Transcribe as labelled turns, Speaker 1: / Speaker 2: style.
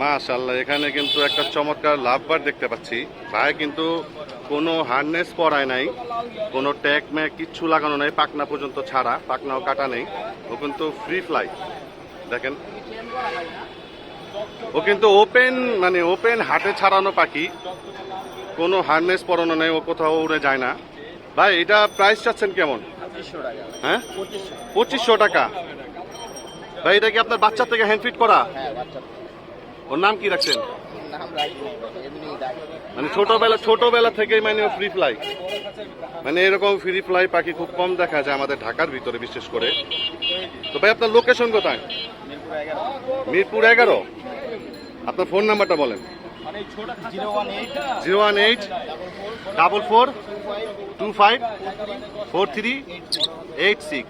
Speaker 1: মাশাআল্লাহ, এখানে কিন্তু একটা চমৎকার লাভবার দেখতে পাচ্ছি। ভাই কিন্তু কোনো হার্নেস পরায় নাই, কোনো ট্যাগ ম্যাগ কিচ্ছু লাগানো নাই, পাকনা পর্যন্ত ছাড়া, পাকনাও কাটা নেই। ও কিন্তু ফ্রি ফ্লাই, দেখেন ও কিন্তু ওপেন, মানে ওপেন হাটে ছাড়ানো পাখি, কোনো হার্নেস পরানো নেই, ও কোথাও উড়ে যায় না। ভাই এটা প্রাইস চাচ্ছেন কেমন? হ্যাঁ, 2500 টাকা। ভাই এটা কি আপনার বাচ্চা থেকে হ্যান্ড ফিট করা? ওর নাম কি রাখছেন? মানে ছোটবেলা থেকেই মানে ফ্রি ফ্লাই, মানে এরকম ফ্রি ফ্লাই পাখি খুব কম দেখা যায় আমাদের ঢাকার ভিতরে বিশেষ করে। তো ভাই আপনার লোকেশন কোথায়? মিরপুর 11। আপনার ফোন নাম্বারটা বলেন। 01844254386।